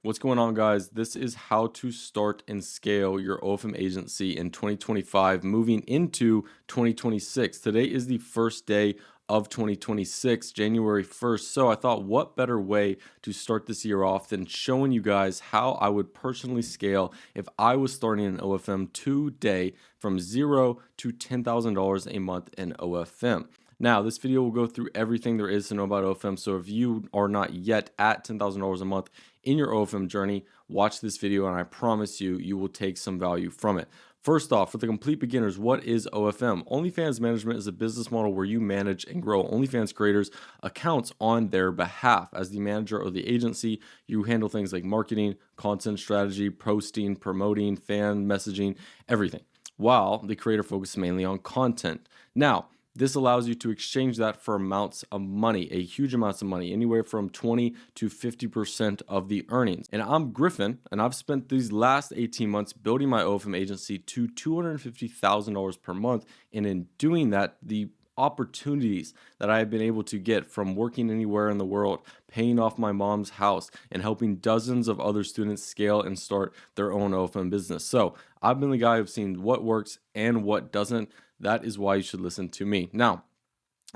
What's going on, guys? This is how to start and scale your OFM agency in 2025, moving into 2026. Today is the first day of 2026, January 1st. So I thought, what better way to start this year off than showing you guys how I would personally scale if I was starting an OFM today from zero to $10,000 a month in OFM. Now, this video will go through everything there is to know about OFM. So if you are not yet at $10,000 a month in your OFM journey, watch this video and I promise you, you will take some value from it. First off, for the complete beginners, what is OFM? OnlyFans management is a business model where you manage and grow OnlyFans creators' accounts on their behalf. As the manager of the agency, you handle things like marketing, content strategy, posting, promoting, fan messaging, everything, while the creator focuses mainly on content. Now, this allows you to exchange that for amounts of money, a huge amounts of money, anywhere from 20 to 50% of the earnings. And I'm Griffin, and I've spent these last 18 months building my OFM agency to $250,000 per month. And in doing that, the opportunities that I have been able to get from working anywhere in the world, paying off my mom's house, and helping dozens of other students scale and start their own OFM business. So I've been the guy who's seen what works and what doesn't. That is why you should listen to me. Now,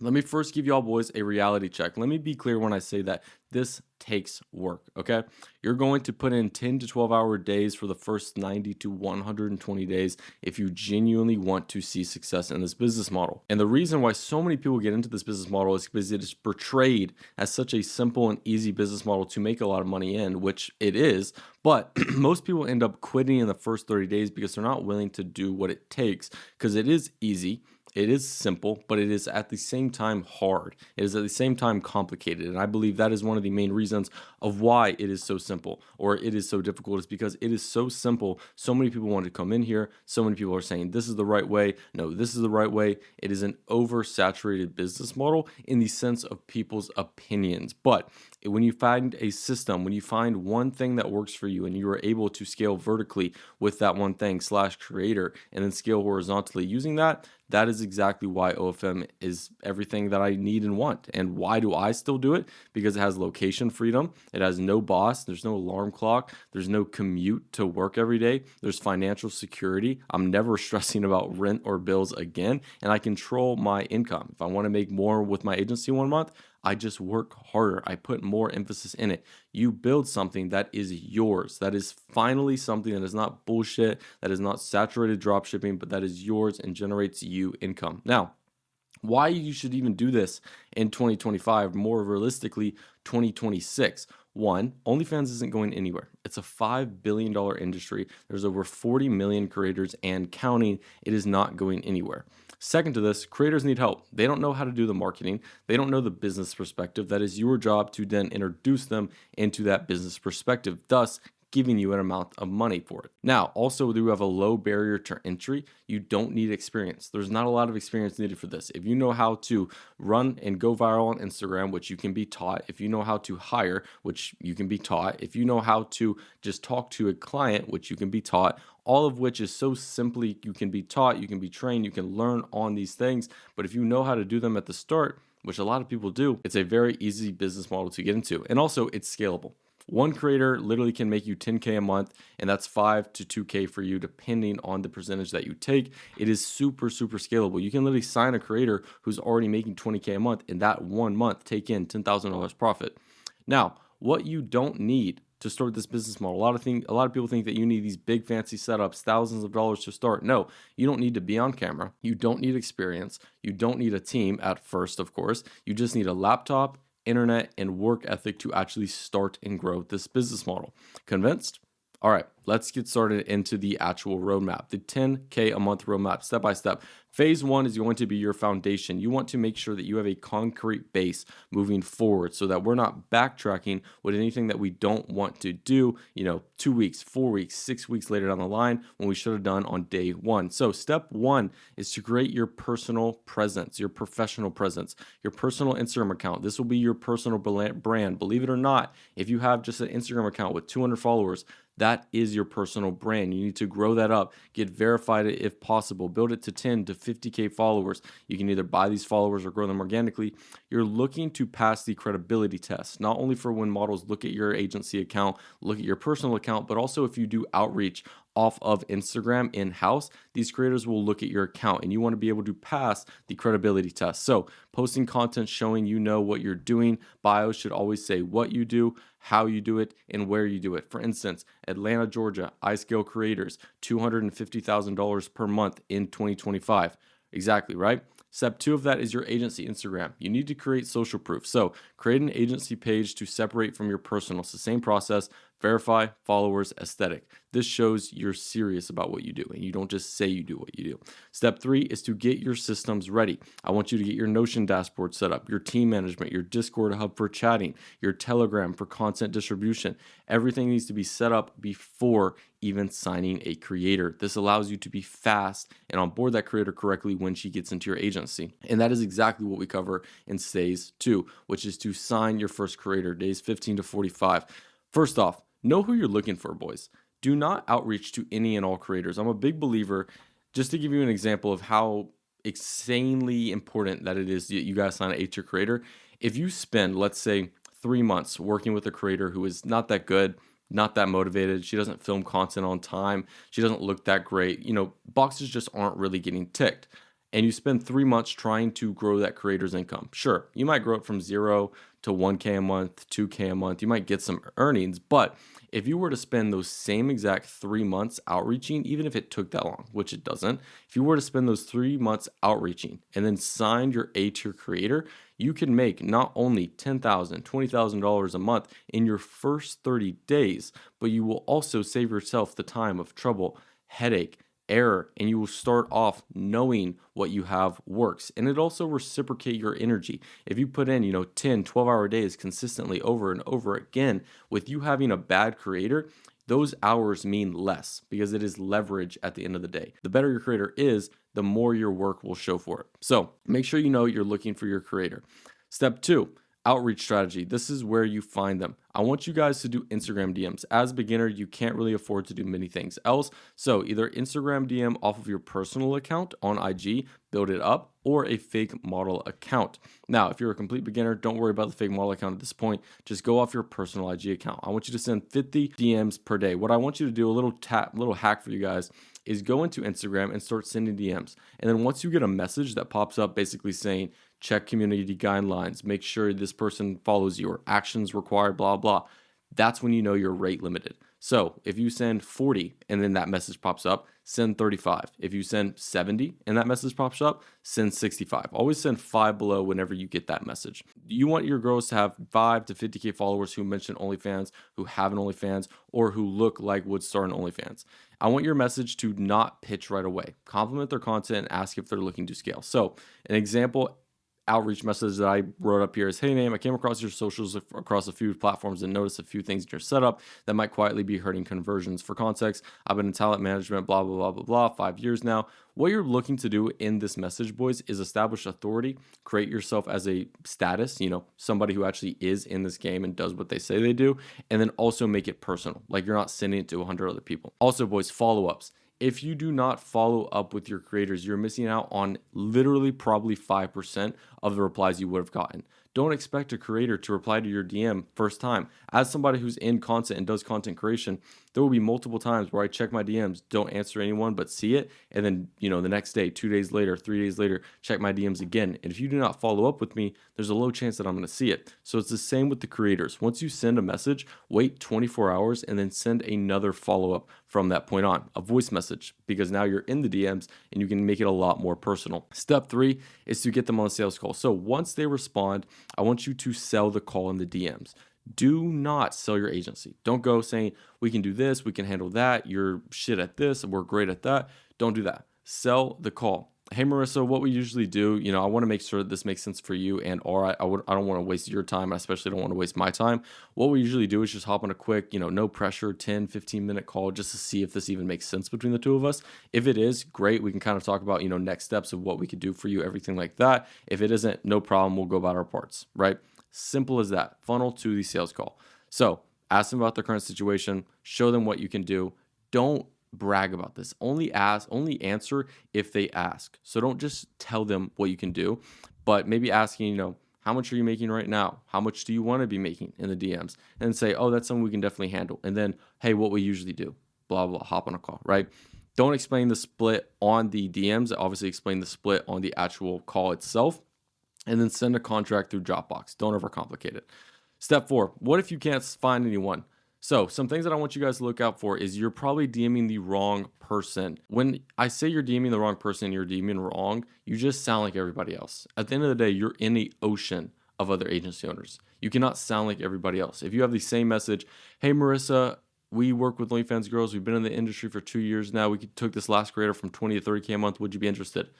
let me first give y'all boys a reality check. Let me be clear when I say that this takes work, okay? You're going to put in 10 to 12-hour days for the first 90 to 120 days if you genuinely want to see success in this business model. And the reason why so many people get into this business model is because it is portrayed as such a simple and easy business model to make a lot of money in, which it is, but most people end up quitting in the first 30 days because they're not willing to do what it takes, because it is easy. It is simple, but it is at the same time hard. It is at the same time complicated. And I believe that is one of the main reasons of why it is so simple or it is so difficult, is because it is so simple. So many people want to come in here. So many people are saying this is the right way. No, this is the right way. It is an oversaturated business model in the sense of people's opinions. But when you find a system, when you find one thing that works for you and you are able to scale vertically with that one thing / creator and then scale horizontally using that, that is exactly why OFM is everything that I need and want. And why do I still do it? Because it has location freedom. It has no boss. There's no alarm clock. There's no commute to work every day. There's financial security. I'm never stressing about rent or bills again. And I control my income. If I want to make more with my agency one month, I just work harder. I put more emphasis in it. You build something that is yours. That is finally something that is not bullshit, that is not saturated drop shipping, but that is yours and generates you income. Now, why you should even do this in 2025, more realistically, 2026. One, OnlyFans isn't going anywhere. It's a $5 billion industry. There's over 40 million creators and counting. It is not going anywhere. Second to this, creators need help. They don't know how to do the marketing. They don't know the business perspective. That is your job to then introduce them into that business perspective, thus giving you an amount of money for it. Now, also, you have a low barrier to entry. You don't need experience. There's not a lot of experience needed for this. If you know how to run and go viral on Instagram, which you can be taught, if you know how to hire, which you can be taught, if you know how to just talk to a client, which you can be taught, all of which is so simply, you can be taught, you can be trained, you can learn on these things. But if you know how to do them at the start, which a lot of people do, it's a very easy business model to get into. And also, it's scalable. One creator literally can make you 10K a month, and that's 5 to 2K for you, depending on the percentage that you take. It is super, super scalable. You can literally sign a creator who's already making 20K a month, and that 1 month take in $10,000 profit. Now, what you don't need to start this business model, a lot of people think that you need these big fancy setups, thousands of dollars to start. No, you don't need to be on camera. You don't need experience. You don't need a team at first, of course. You just need a laptop, internet, and work ethic to actually start and grow this business model. Convinced? All right, let's get started into the actual roadmap, the 10K a month roadmap, step by step. Phase one is going to be your foundation. You want to make sure that you have a concrete base moving forward so that we're not backtracking with anything that we don't want to do, 2 weeks, 4 weeks, 6 weeks later down the line when we should have done on day one. So step one is to create your personal presence, your professional presence, your personal Instagram account. This will be your personal brand. Believe it or not, if you have just an Instagram account with 200 followers, that is your personal brand. You need to grow that up, get verified if possible, build it to 10 to 50K followers. You can either buy these followers or grow them organically. You're looking to pass the credibility test, not only for when models look at your agency account, look at your personal account, but also if you do outreach off of Instagram in-house, these creators will look at your account and you want to be able to pass the credibility test. So posting content showing you know what you're doing. Bios should always say what you do, how you do it, and where you do it. For instance, Atlanta, Georgia, iScale creators, $250,000 per month in 2025. Exactly, right? Step 2 of that is your agency Instagram. You need to create social proof. So create an agency page to separate from your personal. It's the same process. Verify, followers, aesthetic. This shows you're serious about what you do and you don't just say you do what you do. Step 3 is to get your systems ready. I want you to get your Notion dashboard set up, your team management, your Discord hub for chatting, your Telegram for content distribution. Everything needs to be set up before even signing a creator. This allows you to be fast and onboard that creator correctly when she gets into your agency. And that is exactly what we cover in Days 2, which is to sign your first creator, days 15 to 45. First off, know who you're looking for, boys. Do not outreach to any and all creators. I'm a big believer, just to give you an example of how insanely important that it is that you guys sign an 8-tier creator. If you spend, let's say, 3 months working with a creator who is not that good, not that motivated, she doesn't film content on time, she doesn't look that great, boxes just aren't really getting ticked. And you spend 3 months trying to grow that creator's income. Sure, you might grow it from 0 to 1K a month, 2K a month. You might get some earnings, but if you were to spend those same exact 3 months outreaching, even if it took that long, which it doesn't, if you were to spend those 3 months outreaching and then sign your A-tier creator, you can make not only $10,000, $20,000 a month in your first 30 days, but you will also save yourself the time of trouble, headache, error, and you will start off knowing what you have works. And it also reciprocate your energy. If you put in 10 12-hour days consistently over and over again, with you having a bad creator, those hours mean less because it is leverage at the end of the day. The better your creator is, the more your work will show for it. So make sure you know you're looking for your creator. Step 2, outreach strategy. This is where you find them. I want you guys to do Instagram DMs. As a beginner, you can't really afford to do many things else. So either Instagram DM off of your personal account on IG, build it up, or a fake model account. Now, if you're a complete beginner, don't worry about the fake model account at this point. Just go off your personal IG account. I want you to send 50 DMs per day. What I want you to do, a little hack for you guys, is go into Instagram and start sending DMs. And then once you get a message that pops up basically saying, check community guidelines, make sure this person follows you, or actions required, blah, blah, that's when you know you're rate limited. So if you send 40 and then that message pops up, send 35. If you send 70 and that message pops up, send 65. Always send 5 below whenever you get that message. You want your girls to have 5 to 50K followers who mention OnlyFans, who have an OnlyFans, or who look like would start an OnlyFans. I want your message to not pitch right away. Compliment their content and ask if they're looking to scale. So an example outreach message that I wrote up here is, hey name, I came across your socials across a few platforms and noticed a few things in your setup that might quietly be hurting conversions. For context, I've been in talent management, blah, blah, blah, blah, blah, 5 years now. What you're looking to do in this message, boys, is establish authority, create yourself as a status, somebody who actually is in this game and does what they say they do, and then also make it personal. Like you're not sending it to 100 other people. Also, boys, follow-ups. If you do not follow up with your creators, you're missing out on literally probably 5% of the replies you would have gotten. Don't expect a creator to reply to your DM first time. As somebody who's in content and does content creation, there will be multiple times where I check my DMs, don't answer anyone, but see it. And then, the next day, 2 days later, 3 days later, check my DMs again. And if you do not follow up with me, there's a low chance that I'm going to see it. So it's the same with the creators. Once you send a message, wait 24 hours and then send another follow-up from that point on, a voice message, because now you're in the DMs and you can make it a lot more personal. Step 3 is to get them on a sales call. So once they respond, I want you to sell the call in the DMs. Do not sell your agency. Don't go saying, we can do this, we can handle that, you're shit at this, we're great at that. Don't do that. Sell the call. Hey, Marissa, what we usually do, I want to make sure that this makes sense for you I don't want to waste your time. I especially don't want to waste my time. What we usually do is just hop on a quick, no pressure, 10, 15-minute call just to see if this even makes sense between the two of us. If it is, great. We can kind of talk about, next steps of what we could do for you, everything like that. If it isn't, no problem. We'll go about our parts, right? Simple as that. Funnel to the sales call. So ask them about their current situation. Show them what you can do. Don't brag about this. Only answer if they ask. So don't just tell them what you can do, but maybe asking, how much are you making right now? How much do you want to be making in the DMs? And say, oh, that's something we can definitely handle. And then, hey, what we usually do, blah, blah, hop on a call, right? Don't explain the split on the DMs. Obviously, explain the split on the actual call itself. And then send a contract through Dropbox. Don't overcomplicate it. Step 4, what if you can't find anyone? So some things that I want you guys to look out for is you're probably DMing the wrong person. When I say you're DMing the wrong person, you're DMing wrong, you just sound like everybody else. At the end of the day, you're in the ocean of other agency owners. You cannot sound like everybody else. If you have the same message, hey, Marissa, we work with OnlyFans girls. We've been in the industry for 2 years now. We took this last creator from 20 to 30K a month. Would you be interested?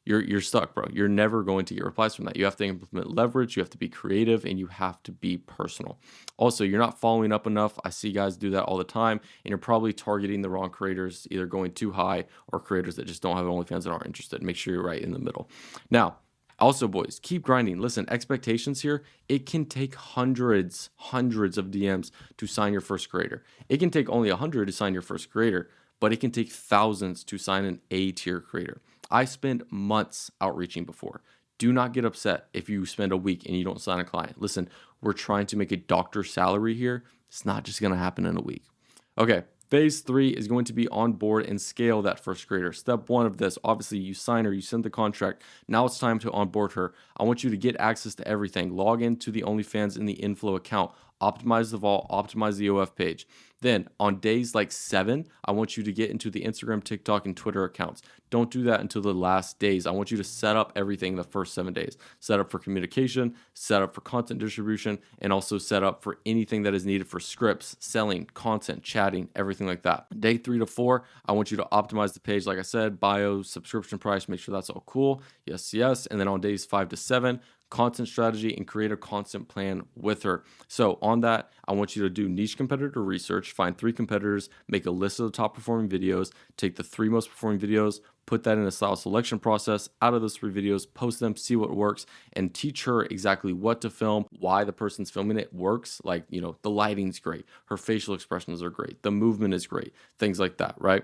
You're stuck, bro. You're never going to get replies from that. You have to implement leverage, you have to be creative, and you have to be personal. Also, you're not following up enough. I see guys do that all the time, and you're probably targeting the wrong creators, either going too high or creators that just don't have OnlyFans and aren't interested. Make sure you're right in the middle. Now, also, boys, keep grinding. Listen, expectations here, it can take hundreds of DMs to sign your first creator. It can take only 100 to sign your first creator, but it can take thousands to sign an A-tier creator. I spent months outreaching before. Do not get upset if you spend a week and you don't sign a client. Listen, we're trying to make a doctor's salary here. It's not just going to happen in a week. Okay, phase 3 is going to be onboard and scale that first creator. Step 1 of this, obviously you sign her, you send the contract. Now it's time to onboard her. I want you to get access to everything. Log into the OnlyFans in the inflow account. Optimize the vault, optimize the OF page. Then on days like 7, I want you to get into the Instagram, TikTok, and Twitter accounts. Don't do that until the last days. I want you to set up everything the first 7 days. Set up for communication, set up for content distribution, and also set up for anything that is needed for scripts, selling, content, chatting, everything like that. Day 3 to 4, I want you to optimize the page, like I said, bio, subscription price, make sure that's all cool. Yes, yes. And then on days 5 to 7, content strategy and create a content plan with her. So on that, I want you to do niche competitor research, find 3 competitors, make a list of the top performing videos, take the 3 most performing videos, put that in a style selection process. Out of those 3 videos, post them, see what works, and teach her exactly what to film, why the person's filming it works. Like, the lighting's great, her facial expressions are great, the movement is great, things like that, right?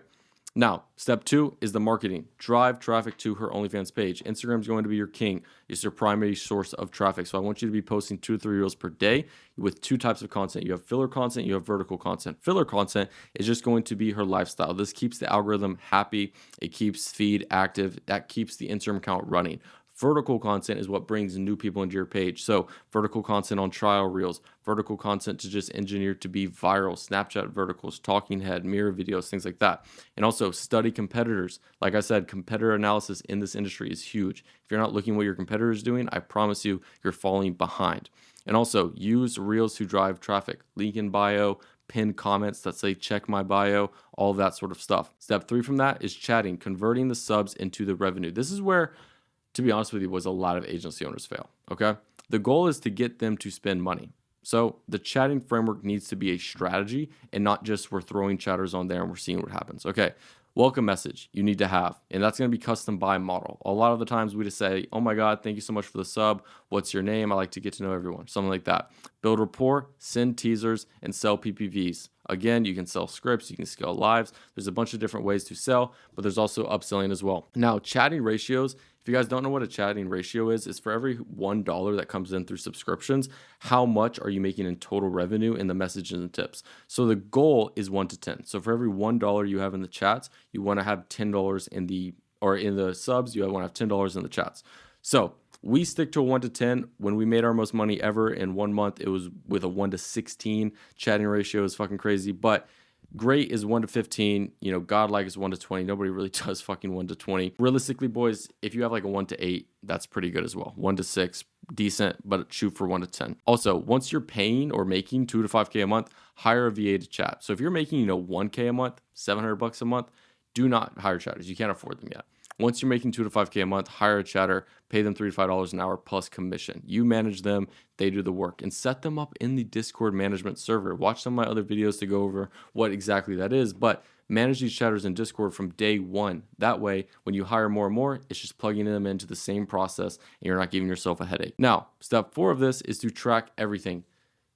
Now, step 2 is the marketing. Drive traffic to her OnlyFans page. Instagram is going to be your king. It's your primary source of traffic. So I want you to be posting 2 to 3 reels per day with 2 types of content. You have filler content, you have vertical content. Filler content is just going to be her lifestyle. This keeps the algorithm happy. It keeps feed active. That keeps the Instagram account running. Vertical content is what brings new people into your page. So vertical content on trial reels, vertical content to just engineer to be viral, Snapchat verticals, talking head, mirror videos, things like that. And also study competitors. Like I said, competitor analysis in this industry is huge. If you're not looking what your competitor is doing, I promise you, you're falling behind. And also use reels to drive traffic. Link in bio, pinned comments that say check my bio, all of that sort of stuff. Step 3 from that is chatting, converting the subs into the revenue. This is where, to be honest with you, was a lot of agency owners fail, okay? The goal is to get them to spend money. So the chatting framework needs to be a strategy and not just we're throwing chatters on there and we're seeing what happens. Okay, welcome message you need to have, and that's going to be custom by model. A lot of the times we just say, oh my God, thank you so much for the sub. What's your name? I like to get to know everyone, something like that. Build rapport, send teasers, and sell PPVs. Again, you can sell scripts, you can scale lives. There's a bunch of different ways to sell, but there's also upselling as well. Now, chatting ratios, if you guys don't know what a chatting ratio is, it's for every $1 that comes in through subscriptions, how much are you making in total revenue in the messages and tips? So the goal is 1 to 10. So for every $1 you have in the chats, you want to have $10 in the subs, you want to have $10 in the chats. So we stick to a 1 to 10. When we made our most money ever in 1 month, it was with a 1 to 16. Chatting ratio is fucking crazy, but great is 1 to 15. Godlike is 1 to 20. Nobody really does fucking 1 to 20. Realistically, boys, if you have like a 1 to 8, that's pretty good as well. 1 to 6, decent, but shoot for 1 to 10. Also, once you're paying or making 2 to 5K a month, hire a VA to chat. So if you're making, 1K a month, $700 a month, do not hire chatters. You can't afford them yet. Once you're making 2 to 5K a month, hire a chatter, pay them $3 to $5 an hour plus commission. You manage them, they do the work, and set them up in the Discord management server. Watch some of my other videos to go over what exactly that is, but manage these chatters in Discord from day 1. That way, when you hire more and more, it's just plugging them into the same process and you're not giving yourself a headache. Now, step 4 of this is to track everything.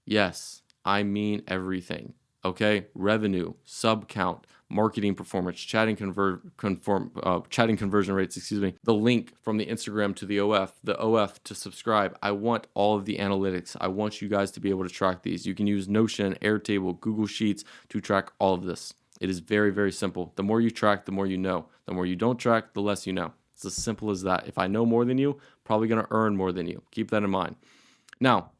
Yes, I mean everything. okay? Revenue, sub count, marketing performance, chatting conversion rates, the link from the Instagram to the OF to subscribe. I want all of the analytics. I want you guys to be able to track these. You can use Notion, Airtable, Google Sheets to track all of this. It is very, very simple. The more you track, the more you know. The more you don't track, the less you know. It's as simple as that. If I know more than you, probably going to earn more than you. Keep that in mind. Now,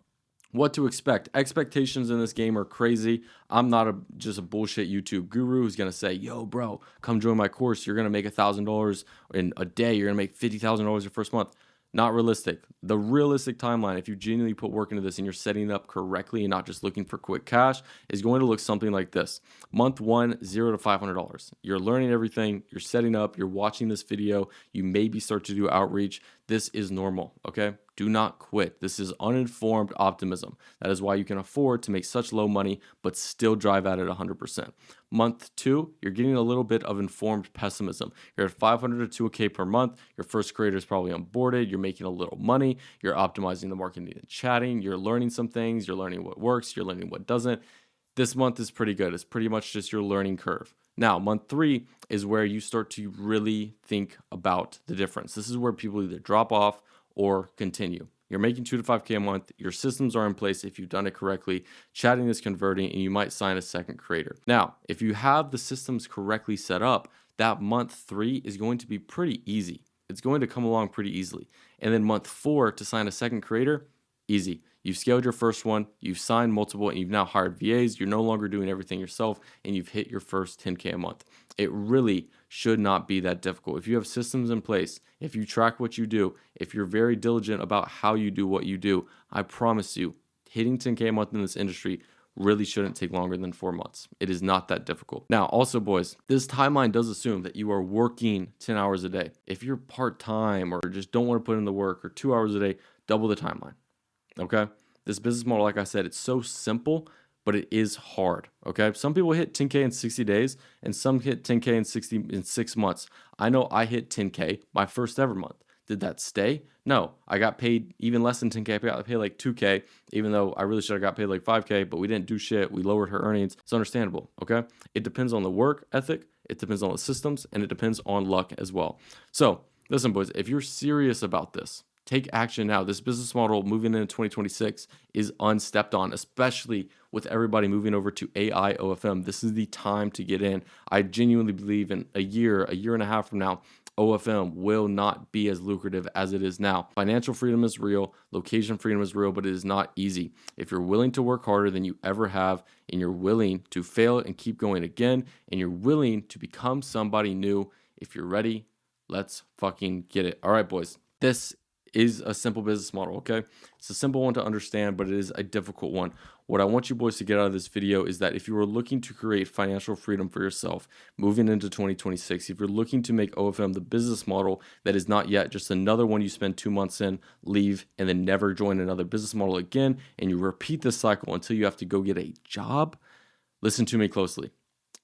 what to expect? Expectations in this game are crazy. I'm not just a bullshit YouTube guru who's going to say, yo, bro, come join my course. You're going to make $1,000 in a day. You're going to make $50,000 your first month. Not realistic. The realistic timeline, if you genuinely put work into this and you're setting it up correctly and not just looking for quick cash, is going to look something like this. Month 1, $0 to $500. You're learning everything. You're setting up. You're watching this video. You maybe start to do outreach. This is normal, okay? Do not quit. This is uninformed optimism. That is why you can afford to make such low money, but still drive at it 100%. Month 2, you're getting a little bit of informed pessimism. You're at $500 to $2,000 per month. Your first creator is probably onboarded. You're making a little money. You're optimizing the marketing and chatting. You're learning some things. You're learning what works. You're learning what doesn't. This month is pretty good. It's pretty much just your learning curve. Now, month 3 is where you start to really think about the difference. This is where people either drop off or continue. You're making $2 to $5K a month. Your systems are in place if you've done it correctly. Chatting is converting, and you might sign a second creator. Now, if you have the systems correctly set up, that month 3 is going to be pretty easy. It's going to come along pretty easily. And then month 4 to sign a second creator, easy. You've scaled your first one, you've signed multiple, and you've now hired VAs. You're no longer doing everything yourself, and you've hit your first 10K a month. It really should not be that difficult. If you have systems in place, if you track what you do, if you're very diligent about how you do what you do, I promise you, hitting 10K a month in this industry really shouldn't take longer than 4 months. It is not that difficult. Now, also, boys, this timeline does assume that you are working 10 hours a day. If you're part-time or just don't want to put in the work or 2 hours a day, double the timeline. Okay? This business model, like I said, it's so simple, but it is hard. Okay? Some people hit 10K in 60 days and some hit 10K in 6 months. I know I hit 10K my first ever month. Did that stay? No. I got paid even less than 10K. I got paid like 2K, even though I really should have got paid like 5K, but we didn't do shit. We lowered her earnings. It's understandable. Okay? It depends on the work ethic. It depends on the systems, and it depends on luck as well. So listen, boys, if you're serious about this, take action now. This business model moving into 2026 is unstepped on, especially with everybody moving over to AI OFM. This is the time to get in. I genuinely believe in a year and a half from now, OFM will not be as lucrative as it is now. Financial freedom is real, location freedom is real, but it is not easy. If you're willing to work harder than you ever have, and you're willing to fail and keep going again, and you're willing to become somebody new, if you're ready, let's fucking get it. All right, boys. This is a simple business model, okay? It's a simple one to understand, but it is a difficult one. What I want you boys to get out of this video is that if you are looking to create financial freedom for yourself moving into 2026, if you're looking to make OFM the business model that is not yet just another one you spend 2 months in, leave, and then never join another business model again, and you repeat this cycle until you have to go get a job, listen to me closely.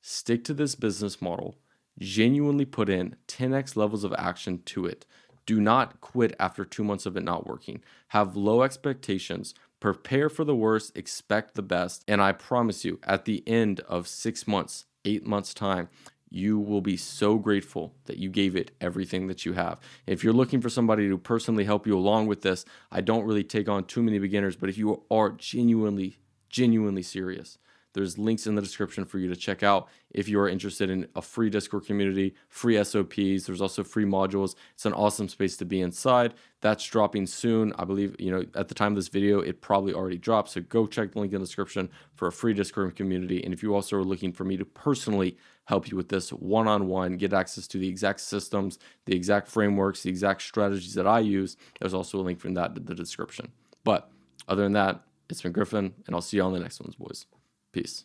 Stick to this business model. Genuinely put in 10x levels of action to it. Do not quit after 2 months of it not working. Have low expectations. Prepare for the worst, expect the best. And I promise you, at the end of 6 months, 8 months' time, you will be so grateful that you gave it everything that you have. If you're looking for somebody to personally help you along with this, I don't really take on too many beginners, but if you are genuinely serious, there's links in the description for you to check out if you are interested in a free Discord community, free SOPs. There's also free modules. It's an awesome space to be inside. That's dropping soon. I believe, at the time of this video, it probably already dropped. So go check the link in the description for a free Discord community. And if you also are looking for me to personally help you with this one-on-one, get access to the exact systems, the exact frameworks, the exact strategies that I use, there's also a link from that in the description. But other than that, it's been Griffin, and I'll see you on the next ones, boys. Peace.